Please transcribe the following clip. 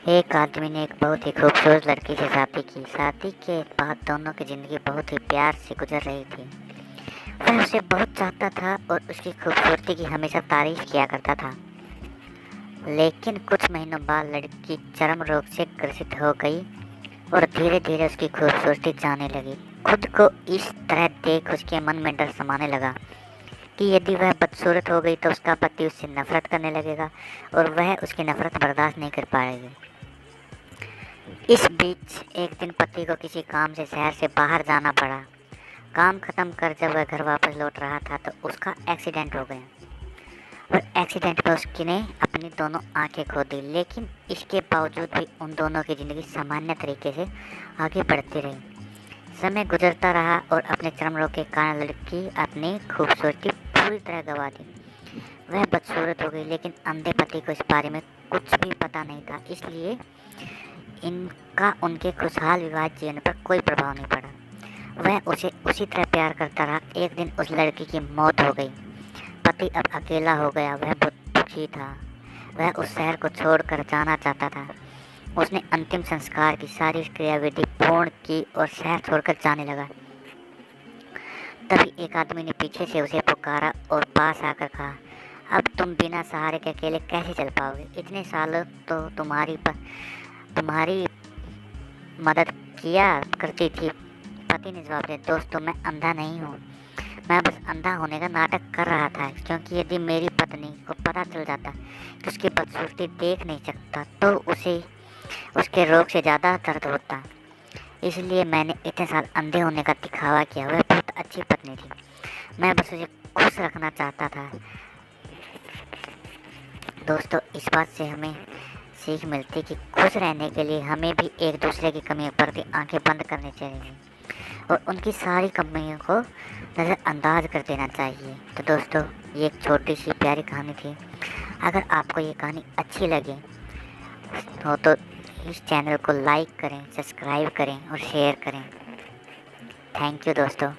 एक आदमी ने एक बहुत ही खूबसूरत लड़की से शादी की। शादी के बाद दोनों की ज़िंदगी बहुत ही प्यार से गुजर रही थी। वह उसे बहुत चाहता था और उसकी खूबसूरती की हमेशा तारीफ किया करता था। लेकिन कुछ महीनों बाद लड़की चर्म रोग से ग्रसित हो गई और धीरे धीरे उसकी खूबसूरती जाने लगी। खुद को इस तरह देख उसके मन में डर समाने लगा कि यदि वह बदसूरत हो गई तो उसका पति उससे नफरत करने लगेगा और वह उसकी नफरत बर्दाश्त नहीं कर पाएगी। इस बीच एक दिन पति को किसी काम से शहर से बाहर जाना पड़ा। काम खत्म कर जब वह घर वापस लौट रहा था तो उसका एक्सीडेंट हो गया और एक्सीडेंट में उसने अपनी दोनों आंखें खो दी। लेकिन इसके बावजूद भी उन दोनों की ज़िंदगी सामान्य तरीके से आगे बढ़ती रही। समय गुजरता रहा और अपने चर्म रोग के कारण लड़की अपनी खूबसूरती पूरी तरह गंवा दी। वह बदसूरत हो गई, लेकिन अंधे पति को इस बारे में कुछ भी पता नहीं था, इसलिए इनका उनके खुशहाल विवाहित जीवन पर कोई प्रभाव नहीं पड़ा। वह उसे उसी तरह प्यार करता रहा। एक दिन उस लड़की की मौत हो गई। पति अब अकेला हो गया। वह बहुत दुखी था। वह उस शहर को छोड़कर जाना चाहता था। उसने अंतिम संस्कार की सारी क्रियाविधि पूर्ण की और शहर छोड़कर जाने लगा। तभी एक आदमी ने पीछे से उसे पुकारा और पास आकर कहा, अब तुम बिना सहारे के अकेले कैसे चल पाओगे? इतने सालों तो तुम्हारी मदद किया करती थी। पति ने जवाब दिया, दोस्तों मैं अंधा नहीं हूँ, मैं बस अंधा होने का नाटक कर रहा था, क्योंकि यदि मेरी पत्नी को पता चल जाता कि उसकी बदसूरती देख नहीं सकता तो उसे उसके रोग से ज़्यादा दर्द होता। इसलिए मैंने इतने साल अंधे होने का दिखावा किया। वह बहुत अच्छी पत्नी थी, मैं बस उसे खुश रखना चाहता था। दोस्तों, इस बात से हमें सीख मिलती कि खुश रहने के लिए हमें भी एक दूसरे की कमियों पर भी आंखें बंद करनी चाहिए और उनकी सारी कमियों को नज़रअंदाज कर देना चाहिए। तो दोस्तों, ये एक छोटी सी प्यारी कहानी थी। अगर आपको ये कहानी अच्छी लगे तो इस चैनल को लाइक करें, सब्सक्राइब करें और शेयर करें। थैंक यू दोस्तों।